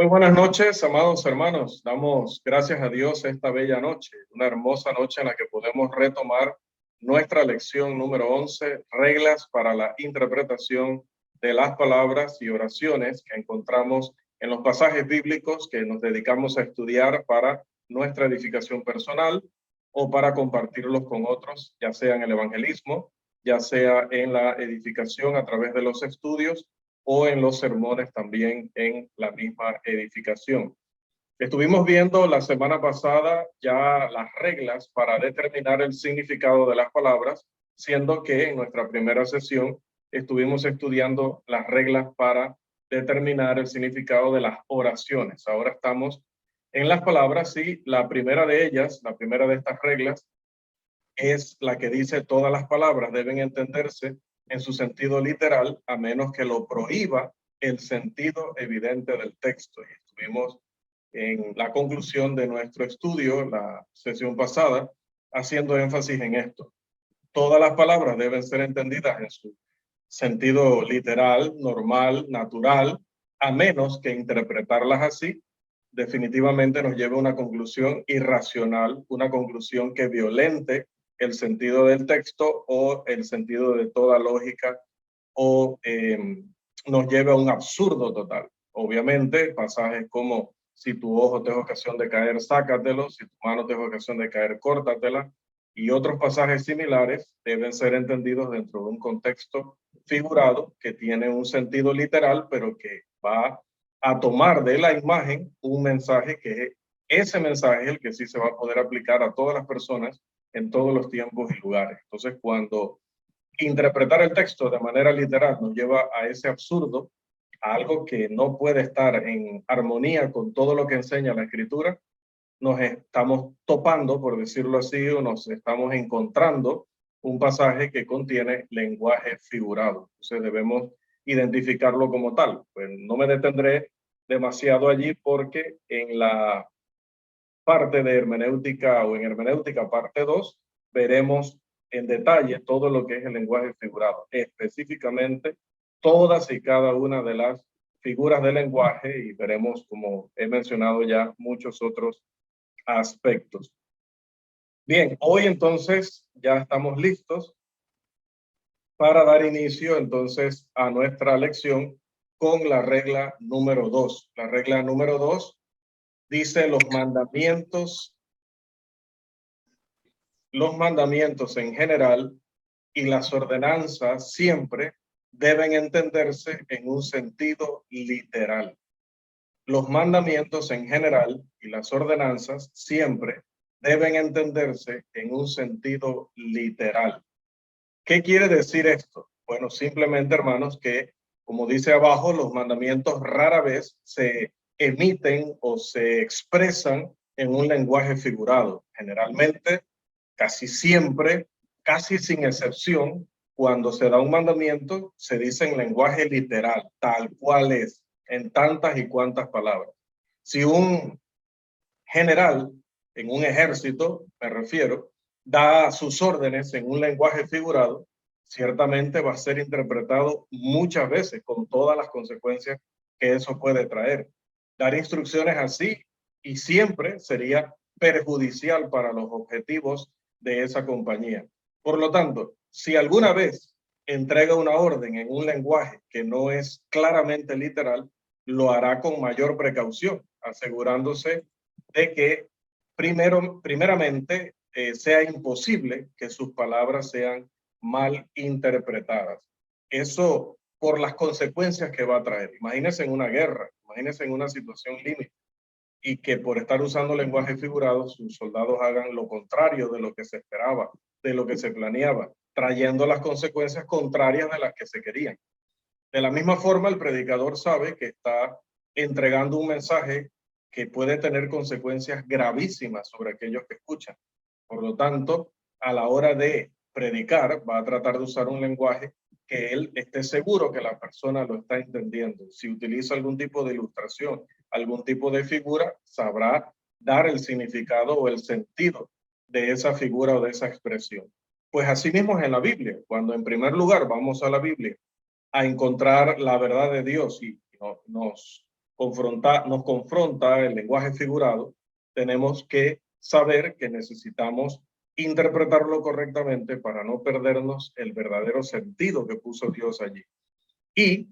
Muy buenas noches, amados hermanos. Damos gracias a Dios esta bella noche, una hermosa noche en la que podemos retomar nuestra lección número 11, reglas para la interpretación de las palabras y oraciones que encontramos en los pasajes bíblicos que nos dedicamos a estudiar para nuestra edificación personal o para compartirlos con otros, ya sea en el evangelismo, ya sea en la edificación a través de los estudios o en los sermones también en la misma edificación. Estuvimos viendo la semana pasada ya las reglas para determinar el significado de las palabras, siendo que en nuestra primera sesión estuvimos estudiando las reglas para determinar el significado de las oraciones. Ahora estamos en las palabras y la primera de ellas, la primera de estas reglas, es la que dice todas las palabras deben entenderse en su sentido literal, a menos que lo prohíba el sentido evidente del texto. Y estuvimos en la conclusión de nuestro estudio, la sesión pasada, haciendo énfasis en esto. Todas las palabras deben ser entendidas en su sentido literal, normal, natural, a menos que interpretarlas así definitivamente nos lleve a una conclusión irracional, una conclusión que violente el sentido del texto o el sentido de toda lógica o nos lleve a un absurdo total. Obviamente, pasajes como si tu ojo te es ocasión de caer, sácatelo, si tu mano te es ocasión de caer, córtatela, y otros pasajes similares deben ser entendidos dentro de un contexto figurado que tiene un sentido literal, pero que va a tomar de la imagen un mensaje que ese mensaje es el que sí se va a poder aplicar a todas las personas en todos los tiempos y lugares. Entonces, cuando interpretar el texto de manera literal nos lleva a ese absurdo, a algo que no puede estar en armonía con todo lo que enseña la Escritura, nos estamos topando, por decirlo así, o nos estamos encontrando un pasaje que contiene lenguaje figurado. Entonces debemos identificarlo como tal. Pues no me detendré demasiado allí porque en la parte de hermenéutica o en hermenéutica parte 2 veremos en detalle todo lo que es el lenguaje figurado, específicamente todas y cada una de las figuras del lenguaje y veremos, como he mencionado ya, muchos otros aspectos. Bien, hoy entonces ya estamos listos para dar inicio entonces a nuestra lección con la regla número 2. La regla número 2 dice los mandamientos en general y las ordenanzas siempre deben entenderse en un sentido literal. Los mandamientos en general y las ordenanzas siempre deben entenderse en un sentido literal. ¿Qué quiere decir esto? Bueno, simplemente, hermanos, que como dice abajo, los mandamientos rara vez se emiten o se expresan en un lenguaje figurado. Generalmente, casi siempre, casi sin excepción, cuando se da un mandamiento, se dice en lenguaje literal, tal cual es, en tantas y cuantas palabras. Si un general en un ejército, me refiero, da sus órdenes en un lenguaje figurado, ciertamente va a ser interpretado muchas veces con todas las consecuencias que eso puede traer. Dar instrucciones así y siempre sería perjudicial para los objetivos de esa compañía. Por lo tanto, si alguna vez entrega una orden en un lenguaje que no es claramente literal, lo hará con mayor precaución, asegurándose de que primeramente sea imposible que sus palabras sean mal interpretadas. Eso por las consecuencias que va a traer. Imagínense en una guerra, imagínense en una situación límite y que por estar usando lenguaje figurado sus soldados hagan lo contrario de lo que se esperaba, de lo que se planeaba, trayendo las consecuencias contrarias de las que se querían. De la misma forma, el predicador sabe que está entregando un mensaje que puede tener consecuencias gravísimas sobre aquellos que escuchan. Por lo tanto, a la hora de predicar, va a tratar de usar un lenguaje que él esté seguro que la persona lo está entendiendo. Si utiliza algún tipo de ilustración, algún tipo de figura, sabrá dar el significado o el sentido de esa figura o de esa expresión. Pues así mismo es en la Biblia. Cuando en primer lugar vamos a la Biblia a encontrar la verdad de Dios y nos nos confronta el lenguaje figurado, tenemos que saber que necesitamos interpretarlo correctamente para no perdernos el verdadero sentido que puso Dios allí. Y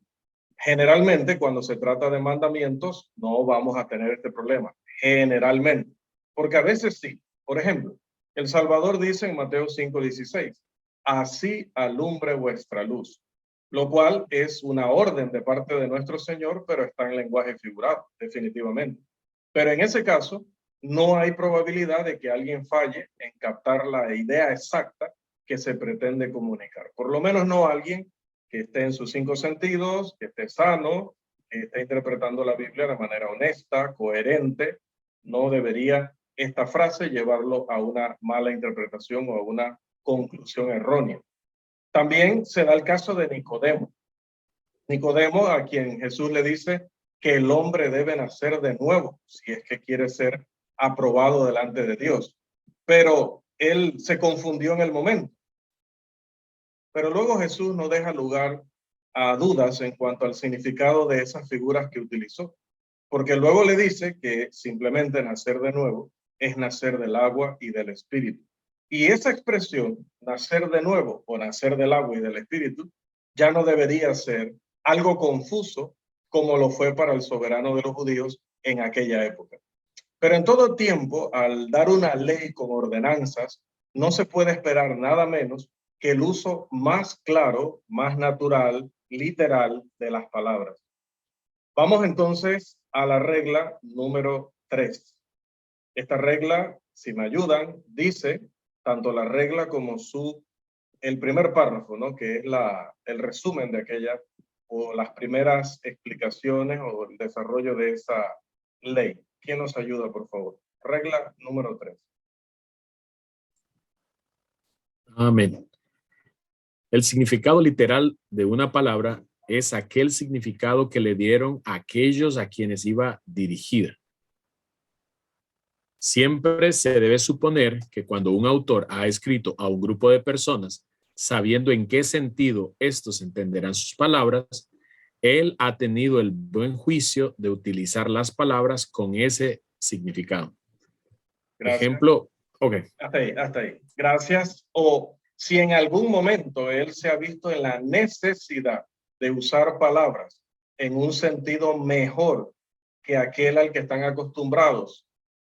generalmente cuando se trata de mandamientos no vamos a tener este problema, generalmente, porque a veces sí. Por ejemplo, el Salvador dice en Mateo 5:16, así alumbre vuestra luz, lo cual es una orden de parte de nuestro Señor, pero está en lenguaje figurado, definitivamente. Pero en ese caso, no hay probabilidad de que alguien falle en captar la idea exacta que se pretende comunicar. Por lo menos no alguien que esté en sus 5 sentidos, que esté sano, que esté interpretando la Biblia de manera honesta, coherente. No debería esta frase llevarlo a una mala interpretación o a una conclusión errónea. También se da el caso de Nicodemo. Nicodemo, a quien Jesús le dice que el hombre debe nacer de nuevo si es que quiere ser aprobado delante de Dios. Pero él se confundió en el momento. Pero luego Jesús no deja lugar a dudas en cuanto al significado de esas figuras que utilizó, porque luego le dice que simplemente nacer de nuevo es nacer del agua y del espíritu. Y esa expresión, nacer de nuevo o nacer del agua y del espíritu, ya no debería ser algo confuso como lo fue para el soberano de los judíos en aquella época. Pero en todo tiempo, al dar una ley con ordenanzas, no se puede esperar nada menos que el uso más claro, más natural, literal de las palabras. Vamos entonces a la regla número 3. Esta regla, si me ayudan, dice tanto la regla como el primer párrafo, ¿no? Que es el resumen de aquella o las primeras explicaciones o el desarrollo de esa ley. ¿Quién nos ayuda, por favor? Regla número 3. Amén. El significado literal de una palabra es aquel significado que le dieron aquellos a quienes iba dirigida. Siempre se debe suponer que cuando un autor ha escrito a un grupo de personas, sabiendo en qué sentido estos entenderán sus palabras, él ha tenido el buen juicio de utilizar las palabras con ese significado. Gracias. Ejemplo, ok. Hasta ahí. Gracias. O si en algún momento él se ha visto en la necesidad de usar palabras en un sentido mejor que aquel al que están acostumbrados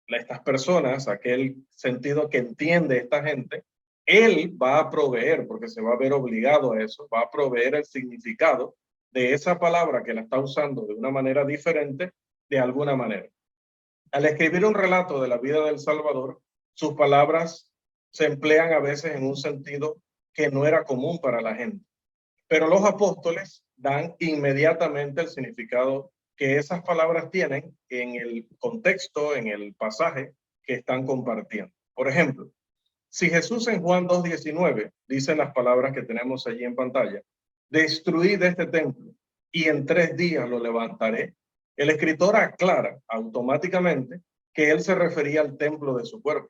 estas personas, aquel sentido que entiende esta gente, él va a proveer, porque se va a ver obligado a eso, va a proveer el significado de esa palabra que la está usando de una manera diferente, de alguna manera. Al escribir un relato de la vida del Salvador, sus palabras se emplean a veces en un sentido que no era común para la gente. Pero los apóstoles dan inmediatamente el significado que esas palabras tienen en el contexto, en el pasaje que están compartiendo. Por ejemplo, si Jesús en Juan 2:19 dice las palabras que tenemos allí en pantalla, destruid este templo y en 3 días lo levantaré, el escritor aclara automáticamente que él se refería al templo de su cuerpo.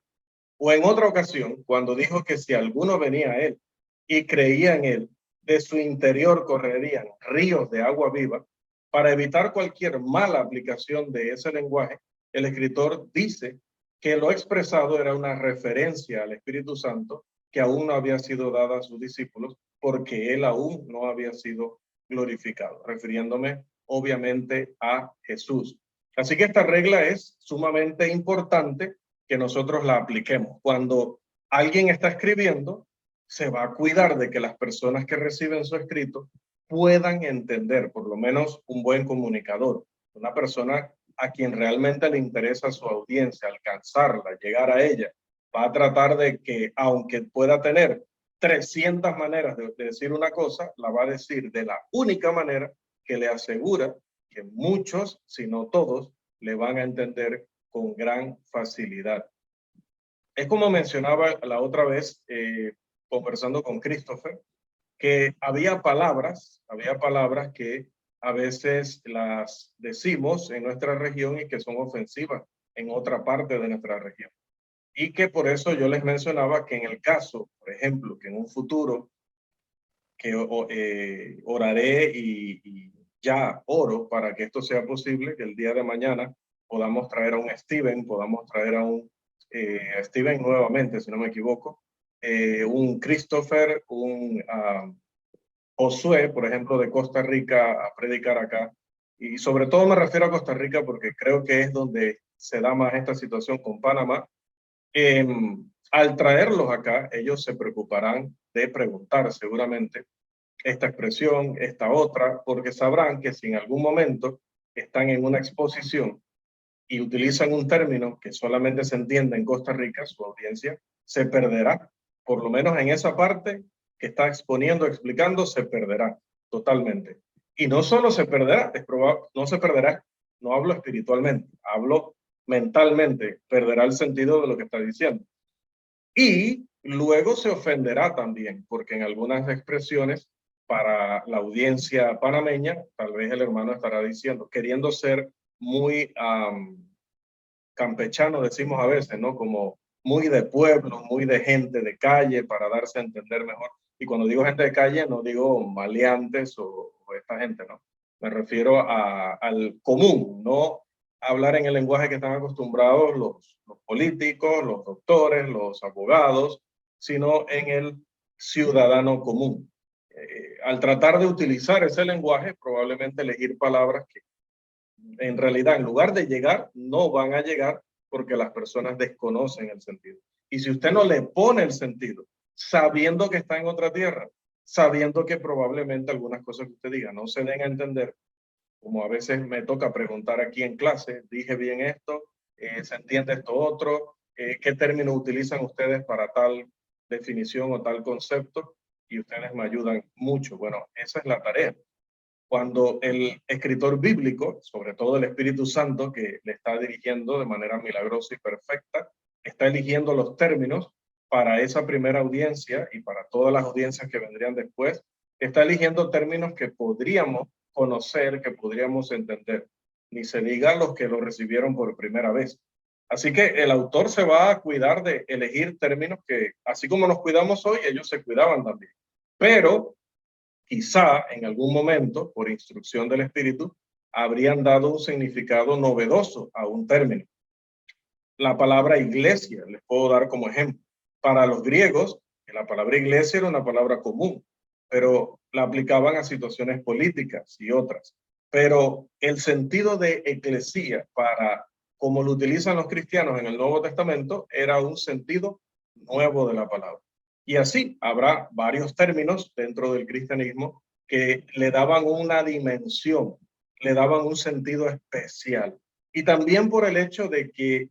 O en otra ocasión, cuando dijo que si alguno venía a él y creía en él, de su interior correrían ríos de agua viva. Para evitar cualquier mala aplicación de ese lenguaje, el escritor dice que lo expresado era una referencia al Espíritu Santo que aún no había sido dada a sus discípulos porque él aún no había sido glorificado, refiriéndome obviamente a Jesús. Así que esta regla es sumamente importante que nosotros la apliquemos. Cuando alguien está escribiendo, se va a cuidar de que las personas que reciben su escrito puedan entender, por lo menos un buen comunicador, una persona a quien realmente le interesa su audiencia, alcanzarla, llegar a ella, va a tratar de que, aunque pueda tener 300 maneras de decir una cosa, la va a decir de la única manera que le asegura que muchos, si no todos, le van a entender con gran facilidad. Es como mencionaba la otra vez, conversando con Christopher, que había palabras que a veces las decimos en nuestra región y que son ofensivas en otra parte de nuestra región. Y que por eso yo les mencionaba que en el caso, por ejemplo, que en un futuro que oraré y ya oro para que esto sea posible, que el día de mañana podamos traer a un Steven, podamos traer a un Steven nuevamente, si no me equivoco, un Christopher, un Josué, por ejemplo, de Costa Rica a predicar acá. Y sobre todo me refiero a Costa Rica porque creo que es donde se da más esta situación con Panamá. Al traerlos acá, ellos se preocuparán de preguntar seguramente esta expresión, esta otra, porque sabrán que si en algún momento están en una exposición y utilizan un término que solamente se entiende en Costa Rica, su audiencia se perderá. Por lo menos en esa parte que está exponiendo, explicando, se perderá totalmente. Y no solo se perderá, es probable, no se perderá, no hablo espiritualmente, hablo mentalmente, perderá el sentido de lo que está diciendo. Y luego se ofenderá también, porque en algunas expresiones para la audiencia panameña, tal vez el hermano estará diciendo, queriendo ser muy campechano, decimos a veces, ¿no? Como muy de pueblo, muy de gente de calle para darse a entender mejor. Y cuando digo gente de calle, no digo maleantes o esta gente, ¿no? Me refiero al común, no hablar en el lenguaje que están acostumbrados los políticos, los doctores, los abogados, sino en el ciudadano común. Al tratar de utilizar ese lenguaje, probablemente elegir palabras que en realidad, en lugar de llegar, no van a llegar porque las personas desconocen el sentido. Y si usted no le pone el sentido, sabiendo que está en otra tierra, sabiendo que probablemente algunas cosas que usted diga no se den a entender, como a veces me toca preguntar aquí en clase, dije bien esto, se entiende esto otro, qué términos utilizan ustedes para tal definición o tal concepto, y ustedes me ayudan mucho. Bueno, esa es la tarea. Cuando el escritor bíblico, sobre todo el Espíritu Santo, que le está dirigiendo de manera milagrosa y perfecta, está eligiendo los términos para esa primera audiencia y para todas las audiencias que vendrían después, está eligiendo términos que podríamos conocer, que podríamos entender, ni se diga los que lo recibieron por primera vez. Así que el autor se va a cuidar de elegir términos que, así como nos cuidamos hoy, ellos se cuidaban también. Pero quizá en algún momento, por instrucción del Espíritu, habrían dado un significado novedoso a un término. La palabra iglesia, les puedo dar como ejemplo. Para los griegos, la palabra iglesia era una palabra común, pero la aplicaban a situaciones políticas y otras. Pero el sentido de eclesía, para como lo utilizan los cristianos en el Nuevo Testamento, era un sentido nuevo de la palabra. Y así habrá varios términos dentro del cristianismo que le daban una dimensión, le daban un sentido especial. Y también por el hecho de que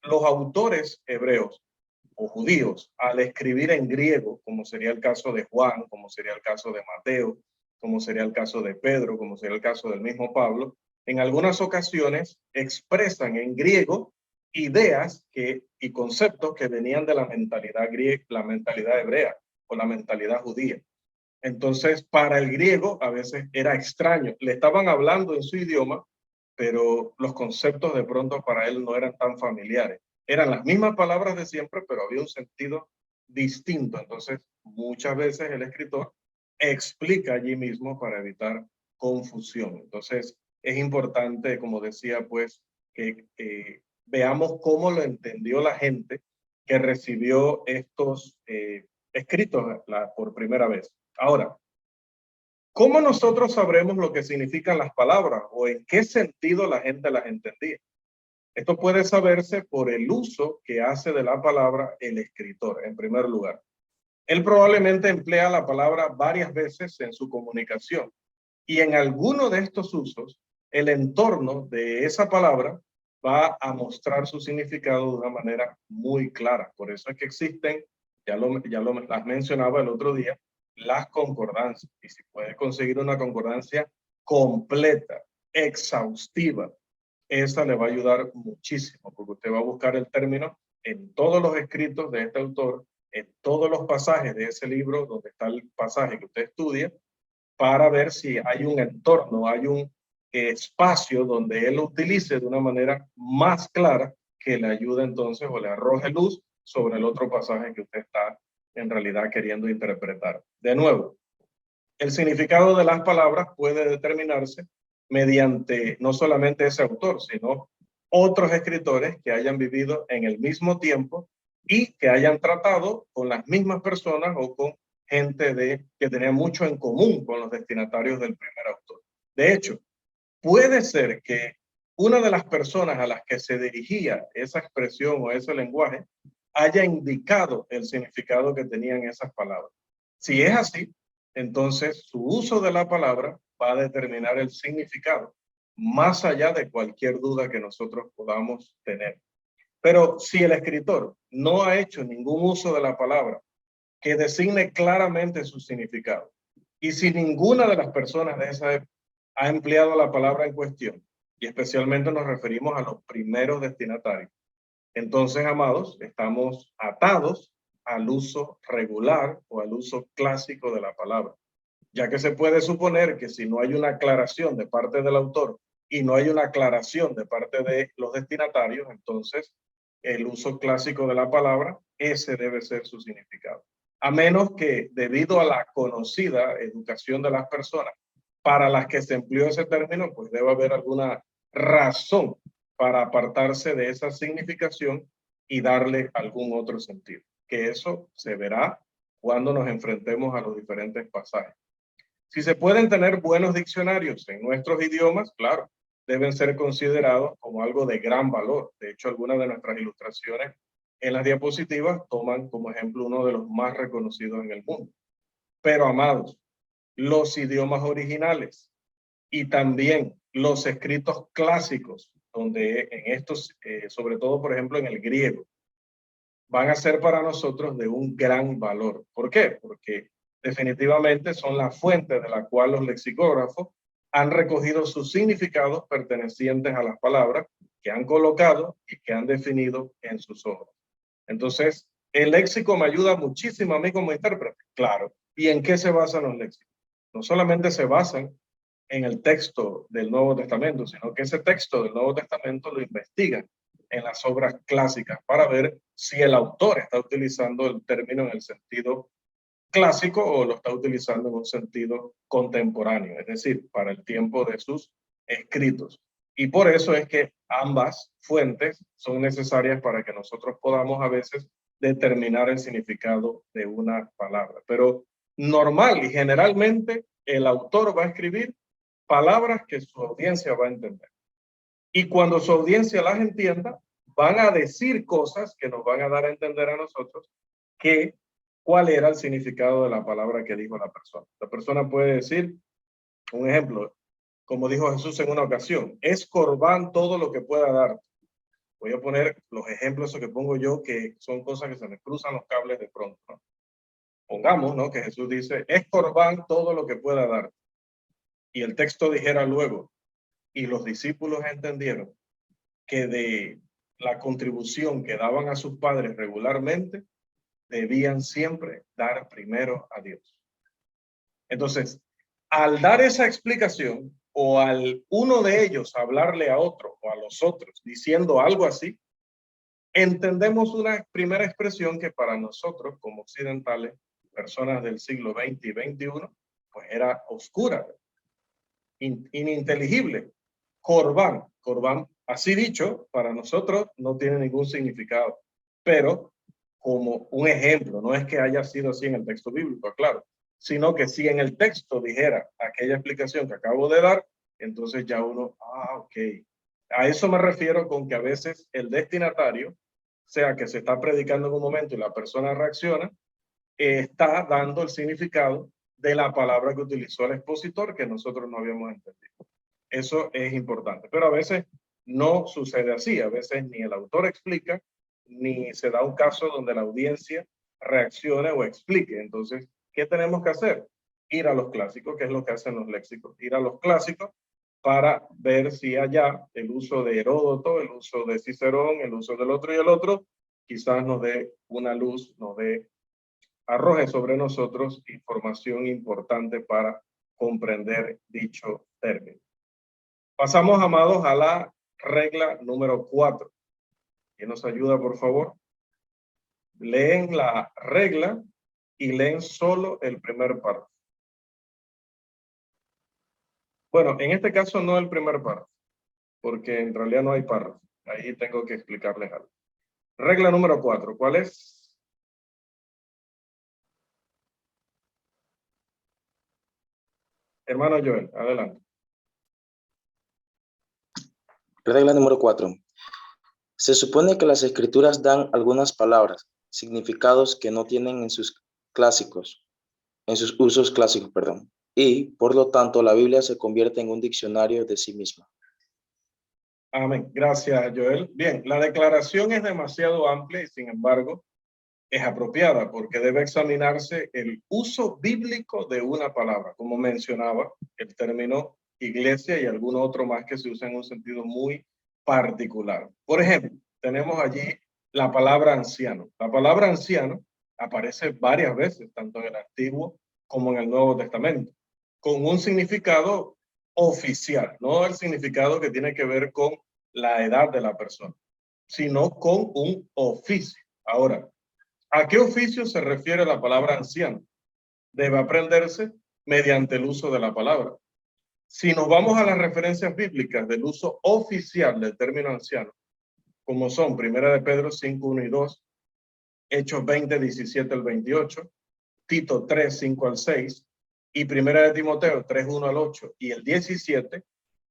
los autores hebreos o judíos, al escribir en griego, como sería el caso de Juan, como sería el caso de Mateo, como sería el caso de Pedro, como sería el caso del mismo Pablo, en algunas ocasiones expresan en griego ideas y conceptos que venían de la mentalidad griega, la mentalidad hebrea o la mentalidad judía. Entonces, para el griego a veces era extraño. Le estaban hablando en su idioma, pero los conceptos de pronto para él no eran tan familiares. Eran las mismas palabras de siempre, pero había un sentido distinto. Entonces, muchas veces el escritor explica allí mismo para evitar confusión. Entonces, es importante, como decía, pues, que veamos cómo lo entendió la gente que recibió estos escritos por primera vez. Ahora, ¿cómo nosotros sabremos lo que significan las palabras o en qué sentido la gente las entendía? Esto puede saberse por el uso que hace de la palabra el escritor, en primer lugar. Él probablemente emplea la palabra varias veces en su comunicación y en alguno de estos usos, el entorno de esa palabra va a mostrar su significado de una manera muy clara. Por eso es que existen, las mencionaba el otro día, las concordancias. Y si puede conseguir una concordancia completa, exhaustiva, esa le va a ayudar muchísimo, porque usted va a buscar el término en todos los escritos de este autor, en todos los pasajes de ese libro donde está el pasaje que usted estudia, para ver si hay un entorno, hay un espacio donde él lo utilice de una manera más clara que le ayude entonces o le arroje luz sobre el otro pasaje que usted está en realidad queriendo interpretar. De nuevo, El significado de las palabras puede determinarse mediante no solamente ese autor, sino otros escritores que hayan vivido en el mismo tiempo y que hayan tratado con las mismas personas o con gente que tenía mucho en común con los destinatarios del primer autor. De hecho, puede ser que una de las personas a las que se dirigía esa expresión o ese lenguaje haya indicado el significado que tenían esas palabras. Si es así, entonces su uso de la palabra va a determinar el significado, más allá de cualquier duda que nosotros podamos tener. Pero si el escritor no ha hecho ningún uso de la palabra que designe claramente su significado, y si ninguna de las personas de esa época ha empleado la palabra en cuestión, y especialmente nos referimos a los primeros destinatarios, entonces, amados, estamos atados al uso regular o al uso clásico de la palabra, ya que se puede suponer que si no hay una aclaración de parte del autor y no hay una aclaración de parte de los destinatarios, entonces el uso clásico de la palabra, ese debe ser su significado. A menos que, debido a la conocida educación de las personas para las que se empleó ese término, pues debe haber alguna razón para apartarse de esa significación y darle algún otro sentido. Que eso se verá cuando nos enfrentemos a los diferentes pasajes. Si se pueden tener buenos diccionarios en nuestros idiomas, claro, deben ser considerados como algo de gran valor. De hecho, algunas de nuestras ilustraciones en las diapositivas toman como ejemplo uno de los más reconocidos en el mundo. Pero, amados, los idiomas originales y también los escritos clásicos, donde en estos, sobre todo, por ejemplo, en el griego, van a ser para nosotros de un gran valor. ¿Por qué? Porque definitivamente son la fuente de la cual los lexicógrafos han recogido sus significados pertenecientes a las palabras que han colocado y que han definido en sus obras. Entonces, el léxico me ayuda muchísimo a mí como intérprete, claro. ¿Y en qué se basan los léxicos? No solamente se basan en el texto del Nuevo Testamento, sino que ese texto del Nuevo Testamento lo investigan en las obras clásicas para ver si el autor está utilizando el término en el sentido clásico o lo está utilizando en un sentido contemporáneo, es decir, para el tiempo de sus escritos. Y por eso es que ambas fuentes son necesarias para que nosotros podamos a veces determinar el significado de una palabra. Pero normal y generalmente el autor va a escribir palabras que su audiencia va a entender. Y cuando su audiencia las entienda, van a decir cosas que nos van a dar a entender a nosotros cuál era el significado de la palabra que dijo la persona. La persona puede decir, un ejemplo, como dijo Jesús en una ocasión, es Corbán todo lo que pueda dar. Voy a poner los ejemplos que pongo yo, que son cosas que se me cruzan los cables de pronto, ¿no? Pongamos, ¿no?, que Jesús dice, es Corbán todo lo que pueda dar. Y el texto dijera luego, y los discípulos entendieron que de la contribución que daban a sus padres regularmente, debían siempre dar primero a Dios. Entonces, al dar esa explicación, o al uno de ellos hablarle a otro o a los otros diciendo algo así, entendemos una primera expresión que para nosotros como occidentales, personas del siglo XX y XXI, pues era oscura, ininteligible. Corbán, así dicho, para nosotros no tiene ningún significado, pero como un ejemplo, no es que haya sido así en el texto bíblico, claro, sino que si en el texto dijera aquella explicación que acabo de dar, entonces ya uno, ok. A eso me refiero con que a veces el destinatario, sea que se está predicando en un momento y la persona reacciona, está dando el significado de la palabra que utilizó el expositor que nosotros no habíamos entendido. Eso es importante, pero a veces no sucede así. A veces ni el autor explica, ni se da un caso donde la audiencia reaccione o explique. Entonces, ¿qué tenemos que hacer? Ir a los clásicos, que es lo que hacen los léxicos. Ir a los clásicos para ver si allá el uso de Heródoto, el uso de Cicerón, el uso del otro y el otro, quizás nos dé una luz, arroje sobre nosotros información importante para comprender dicho término. Pasamos, amados, a la regla número 4. ¿Quién nos ayuda, por favor? Leen la regla y leen solo el primer párrafo. Bueno, en este caso no el primer párrafo, porque en realidad no hay párrafo. Ahí tengo que explicarles algo. Regla número 4, ¿cuál es? Hermano Joel, adelante. Regla número 4. Se supone que las escrituras dan algunas palabras, significados que no tienen en sus usos clásicos, perdón. Y, por lo tanto, la Biblia se convierte en un diccionario de sí misma. Amén. Gracias, Joel. Bien, la declaración es demasiado amplia y, sin embargo, es apropiada porque debe examinarse el uso bíblico de una palabra, como mencionaba el término iglesia y alguno otro más que se usa en un sentido muy particular. Por ejemplo, tenemos allí la palabra anciano. La palabra anciano aparece varias veces, tanto en el Antiguo como en el Nuevo Testamento, con un significado oficial, no el significado que tiene que ver con la edad de la persona, sino con un oficio. Ahora, ¿a qué oficio se refiere la palabra anciano? Debe aprenderse mediante el uso de la palabra. Si nos vamos a las referencias bíblicas del uso oficial del término anciano, como son 1 de Pedro 5, 1 y 2, Hechos 20, 17 al 28, Tito 3, 5 al 6 y 1 de Timoteo 3, 1 al 8 y el 17,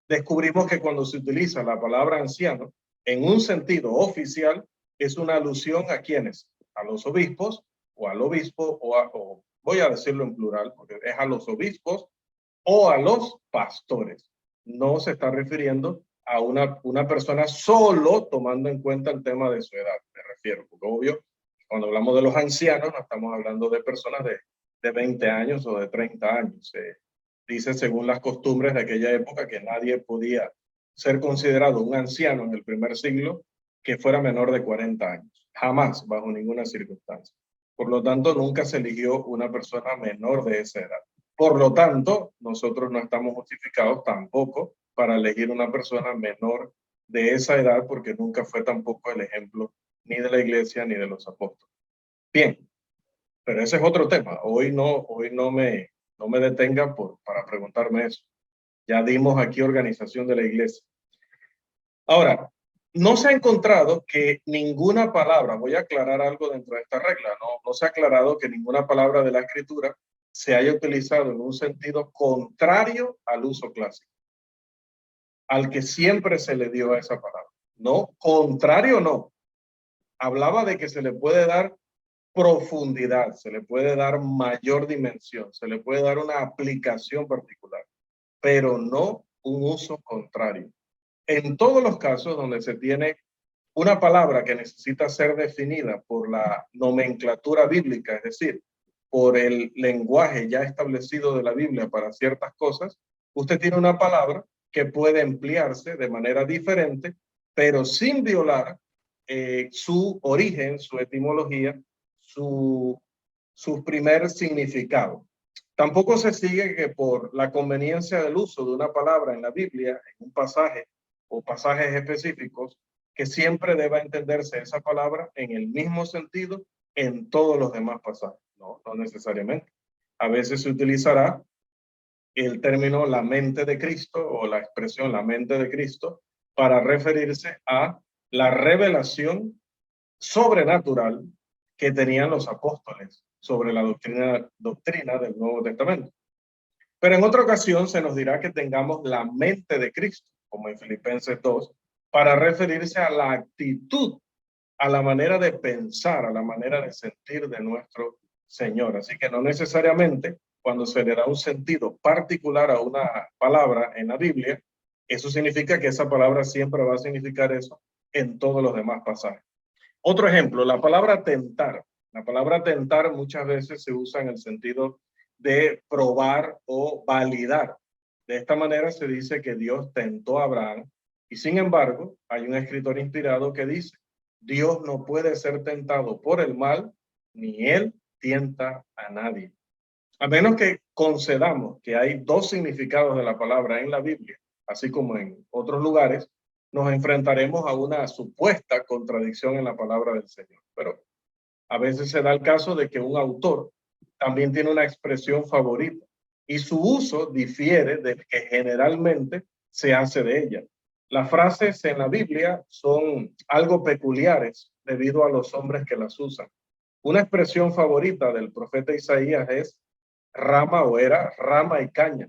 descubrimos que cuando se utiliza la palabra anciano en un sentido oficial, es una alusión a quienes, a los obispos o al obispo o voy a decirlo en plural porque es a los obispos o a los pastores. No se está refiriendo a una persona solo tomando en cuenta el tema de su edad, me refiero, porque obvio, cuando hablamos de los ancianos no estamos hablando de personas de 20 años o de 30 años. Dice según las costumbres de aquella época que nadie podía ser considerado un anciano en el primer siglo que fuera menor de 40 años, jamás, bajo ninguna circunstancia. Por lo tanto, nunca se eligió una persona menor de esa edad. Por lo tanto, nosotros no estamos justificados tampoco para elegir una persona menor de esa edad porque nunca fue tampoco el ejemplo ni de la iglesia ni de los apóstoles. Bien, pero ese es otro tema. Hoy no me detenga para preguntarme eso. Ya dimos aquí organización de la iglesia. Ahora, no se ha encontrado que ninguna palabra, voy a aclarar algo dentro de esta regla, no se ha aclarado que ninguna palabra de la escritura se haya utilizado en un sentido contrario al uso clásico, al que siempre se le dio a esa palabra. No, contrario no. Hablaba de que se le puede dar profundidad, se le puede dar mayor dimensión, se le puede dar una aplicación particular, pero no un uso contrario. En todos los casos donde se tiene una palabra que necesita ser definida por la nomenclatura bíblica, es decir, por el lenguaje ya establecido de la Biblia para ciertas cosas, usted tiene una palabra que puede emplearse de manera diferente, pero sin violar su origen, su etimología, su primer significado. Tampoco se sigue que por la conveniencia del uso de una palabra en la Biblia, en un pasaje o pasajes específicos, que siempre deba entenderse esa palabra en el mismo sentido en todos los demás pasajes. No necesariamente. A veces se utilizará el término la mente de Cristo o la expresión la mente de Cristo para referirse a la revelación sobrenatural que tenían los apóstoles sobre la doctrina del Nuevo Testamento. Pero en otra ocasión se nos dirá que tengamos la mente de Cristo, como en Filipenses 2, para referirse a la actitud, a la manera de pensar, a la manera de sentir de nuestro Señor. Así que no necesariamente cuando se le da un sentido particular a una palabra en la Biblia, eso significa que esa palabra siempre va a significar eso en todos los demás pasajes. Otro ejemplo, la palabra tentar. La palabra tentar muchas veces se usa en el sentido de probar o validar. De esta manera se dice que Dios tentó a Abraham y sin embargo hay un escritor inspirado que dice, Dios no puede ser tentado por el mal, ni él tienta a nadie. A menos que concedamos que hay dos significados de la palabra en la Biblia, así como en otros lugares, nos enfrentaremos a una supuesta contradicción en la palabra del Señor. Pero a veces se da el caso de que un autor también tiene una expresión favorita y su uso difiere del que generalmente se hace de ella. Las frases en la Biblia son algo peculiares debido a los hombres que las usan. Una expresión favorita del profeta Isaías es rama o era rama y caña.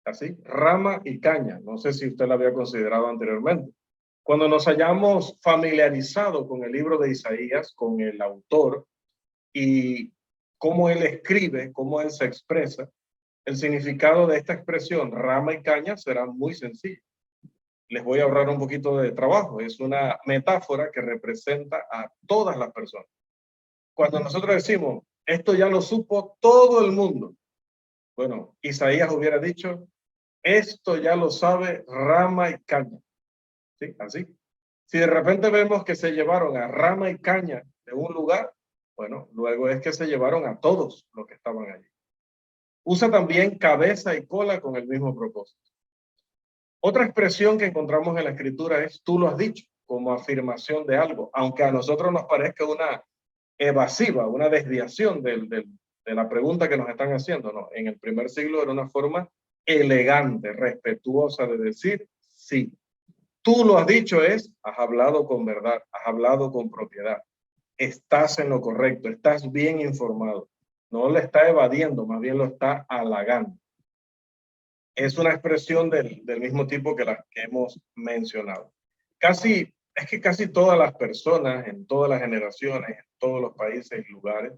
Así, rama y caña. No sé si usted la había considerado anteriormente. Cuando nos hayamos familiarizado con el libro de Isaías, con el autor y cómo él escribe, cómo él se expresa, el significado de esta expresión, rama y caña, será muy sencillo. Les voy a ahorrar un poquito de trabajo. Es una metáfora que representa a todas las personas. Cuando nosotros decimos, esto ya lo supo todo el mundo. Bueno, Isaías hubiera dicho, esto ya lo sabe rama y caña. ¿Sí? Así. Si de repente vemos que se llevaron a rama y caña de un lugar, bueno, luego es que se llevaron a todos los que estaban allí. Usa también cabeza y cola con el mismo propósito. Otra expresión que encontramos en la escritura es tú lo has dicho, como afirmación de algo, aunque a nosotros nos parezca una evasiva, una desviación de la pregunta que nos están haciendo. No, en el primer siglo era una forma elegante, respetuosa de decir sí. Tú lo has dicho es, has hablado con verdad, has hablado con propiedad, estás en lo correcto, estás bien informado. No le está evadiendo, más bien lo está halagando. Es una expresión del mismo tipo que las que hemos mencionado. Es que casi todas las personas, en todas las generaciones, en todos los países y lugares,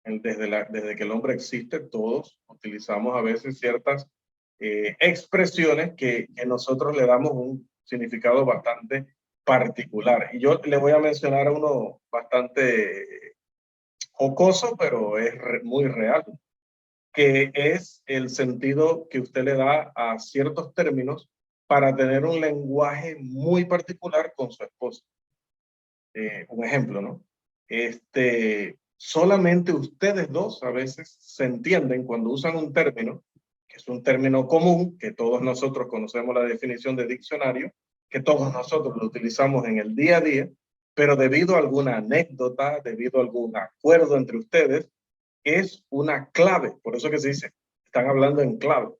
desde que el hombre existe, todos utilizamos a veces ciertas expresiones que nosotros le damos un significado bastante particular. Y yo le voy a mencionar uno bastante jocoso, pero es muy real, que es el sentido que usted le da a ciertos términos para tener un lenguaje muy particular con su esposa. Un ejemplo, ¿no? Solamente ustedes dos a veces se entienden cuando usan un término, que es un término común, que todos nosotros conocemos la definición de diccionario, que todos nosotros lo utilizamos en el día a día, pero debido a alguna anécdota, debido a algún acuerdo entre ustedes, es una clave. Por eso que se dice, están hablando en clave.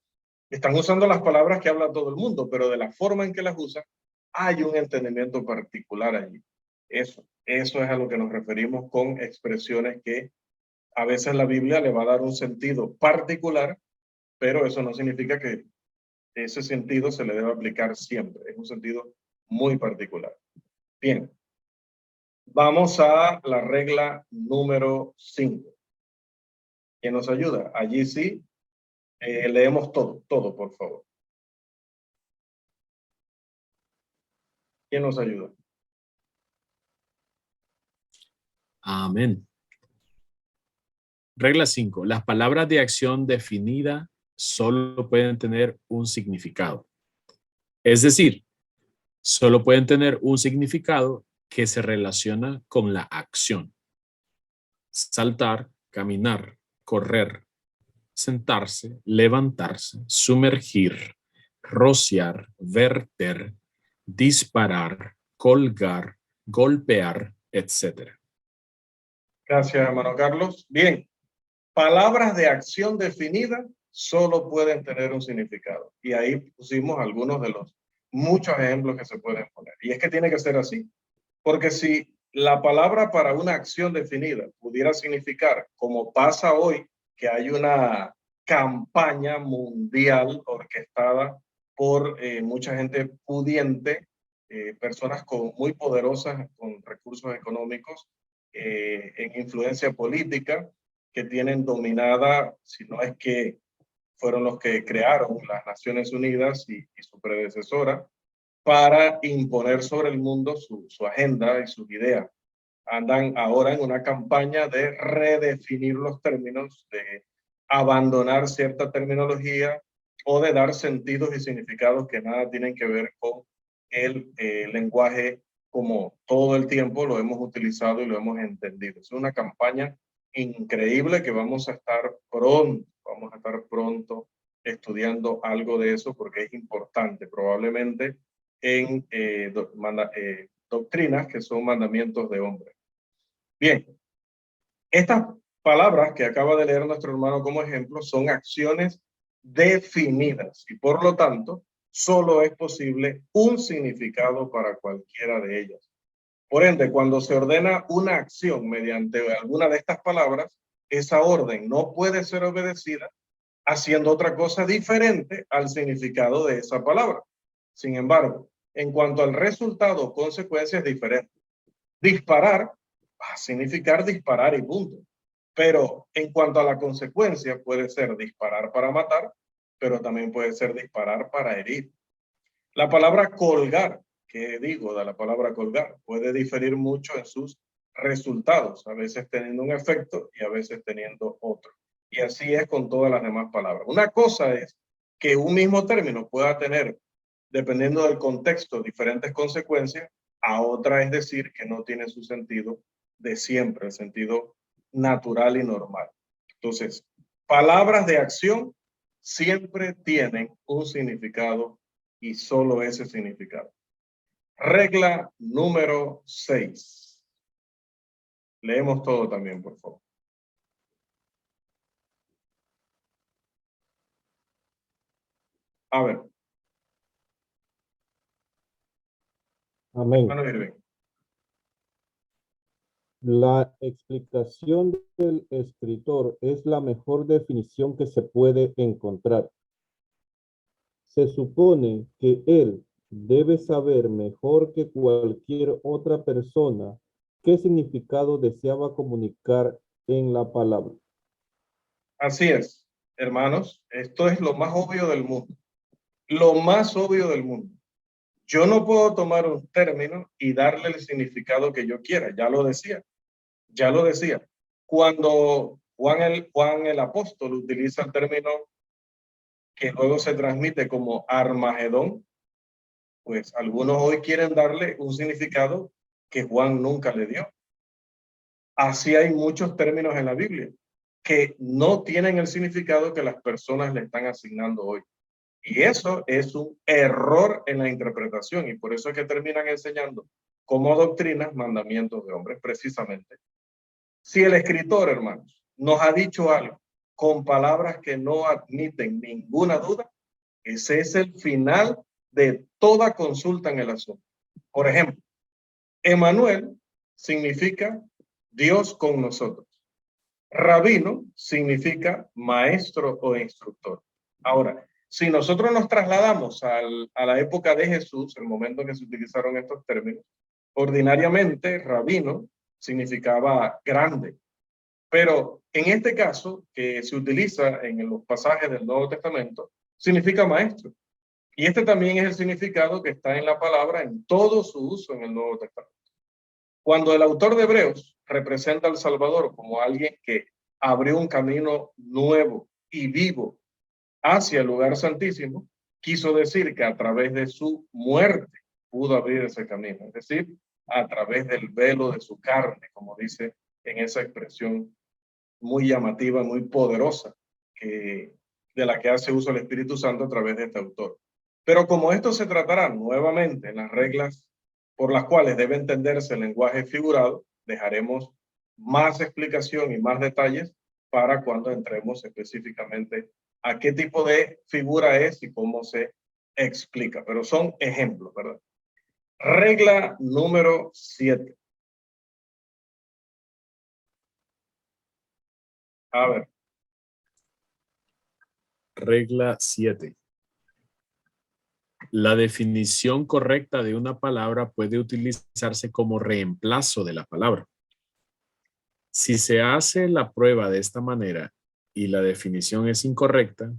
Están usando las palabras que habla todo el mundo, pero de la forma en que las usan, hay un entendimiento particular allí. Eso es a lo que nos referimos con expresiones que a veces la Biblia le va a dar un sentido particular, pero eso no significa que ese sentido se le debe aplicar siempre. Es un sentido muy particular. Bien, vamos a la regla número 5. ¿Quién nos ayuda? Allí sí, leemos todo, por favor. ¿Quién nos ayuda? Amén. Regla 5. Las palabras de acción definida solo pueden tener un significado. Es decir, solo pueden tener un significado que se relaciona con la acción. Saltar, caminar, correr, sentarse, levantarse, sumergir, rociar, verter, disparar, colgar, golpear, etc. Gracias, hermano Carlos. Bien, palabras de acción definida solo pueden tener un significado. Y ahí pusimos algunos de los muchos ejemplos que se pueden poner. Y es que tiene que ser así. Porque si la palabra para una acción definida pudiera significar, como pasa hoy, que hay una campaña mundial orquestada por mucha gente pudiente, personas muy poderosas con recursos económicos, en influencia política, que tienen dominada, si no es que fueron los que crearon las Naciones Unidas y su predecesora, para imponer sobre el mundo su agenda y sus ideas. Andan ahora en una campaña de redefinir los términos, de abandonar cierta terminología o de dar sentidos y significados que nada tienen que ver con el lenguaje como todo el tiempo lo hemos utilizado y lo hemos entendido. Es una campaña increíble que vamos a estar pronto estudiando algo de eso porque es importante. Probablemente en doctrinas que son mandamientos de hombre. Bien, estas palabras que acaba de leer nuestro hermano como ejemplo son acciones definidas y por lo tanto solo es posible un significado para cualquiera de ellas. Por ende, cuando se ordena una acción mediante alguna de estas palabras, esa orden no puede ser obedecida haciendo otra cosa diferente al significado de esa palabra. Sin embargo, en cuanto al resultado o consecuencia es diferente. Disparar va a significar disparar y punto. Pero en cuanto a la consecuencia, puede ser disparar para matar, pero también puede ser disparar para herir. La palabra colgar, que digo de la palabra colgar, puede diferir mucho en sus resultados, a veces teniendo un efecto y a veces teniendo otro. Y así es con todas las demás palabras. Una cosa es que un mismo término pueda tener, dependiendo del contexto, diferentes consecuencias, a otra es decir que no tiene su sentido de siempre, el sentido natural y normal. Entonces, palabras de acción siempre tienen un significado y solo ese significado. Regla número 6. Leemos todo también, por favor. A ver. Amén. Hermano Irving. La explicación del escritor es la mejor definición que se puede encontrar. Se supone que él debe saber mejor que cualquier otra persona qué significado deseaba comunicar en la palabra. Así es, hermanos, esto es lo más obvio del mundo. Lo más obvio del mundo. Yo no puedo tomar un término y darle el significado que yo quiera. Ya lo decía. Cuando Juan el apóstol utiliza el término que luego se transmite como Armagedón, pues algunos hoy quieren darle un significado que Juan nunca le dio. Así hay muchos términos en la Biblia que no tienen el significado que las personas le están asignando hoy. Y eso es un error en la interpretación y por eso es que terminan enseñando como doctrinas mandamientos de hombres, precisamente. Si el escritor, hermanos, nos ha dicho algo con palabras que no admiten ninguna duda, ese es el final de toda consulta en el asunto. Por ejemplo, Emmanuel significa Dios con nosotros. Rabino significa maestro o instructor. Ahora, si nosotros nos trasladamos a la época de Jesús, el momento en que se utilizaron estos términos, ordinariamente rabino significaba grande. Pero en este caso, que se utiliza en los pasajes del Nuevo Testamento, significa maestro. Y este también es el significado que está en la palabra en todo su uso en el Nuevo Testamento. Cuando el autor de Hebreos representa al Salvador como alguien que abrió un camino nuevo y vivo hacia el lugar santísimo, quiso decir que a través de su muerte pudo abrir ese camino, es decir, a través del velo de su carne, como dice en esa expresión muy llamativa, muy poderosa, de la que hace uso el Espíritu Santo a través de este autor. Pero como esto se tratará nuevamente en las reglas por las cuales debe entenderse el lenguaje figurado, dejaremos más explicación y más detalles para cuando entremos específicamente a qué tipo de figura es y cómo se explica. Pero son ejemplos, ¿verdad? Regla número 7. A ver. Regla 7. La definición correcta de una palabra puede utilizarse como reemplazo de la palabra. Si se hace la prueba de esta manera y la definición es incorrecta,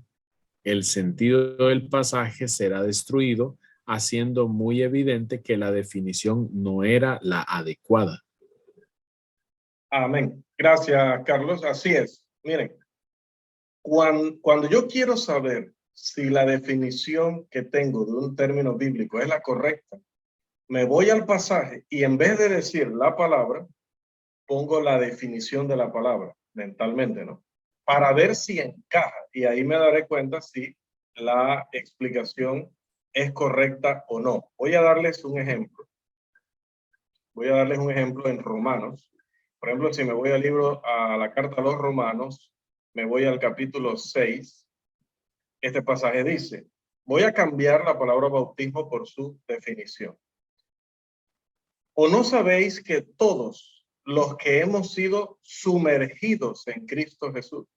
el sentido del pasaje será destruido, haciendo muy evidente que la definición no era la adecuada. Amén. Gracias, Carlos. Así es. Miren, cuando yo quiero saber si la definición que tengo de un término bíblico es la correcta, me voy al pasaje y en vez de decir la palabra, pongo la definición de la palabra mentalmente, ¿no? Para ver si encaja y ahí me daré cuenta si la explicación es correcta o no. Voy a darles un ejemplo. Voy a darles un ejemplo en Romanos. Por ejemplo, si me voy al libro, a la carta a los Romanos, me voy al capítulo 6, este pasaje dice, voy a cambiar la palabra bautismo por su definición. ¿O no sabéis que todos los que hemos sido sumergidos en Cristo Jesús,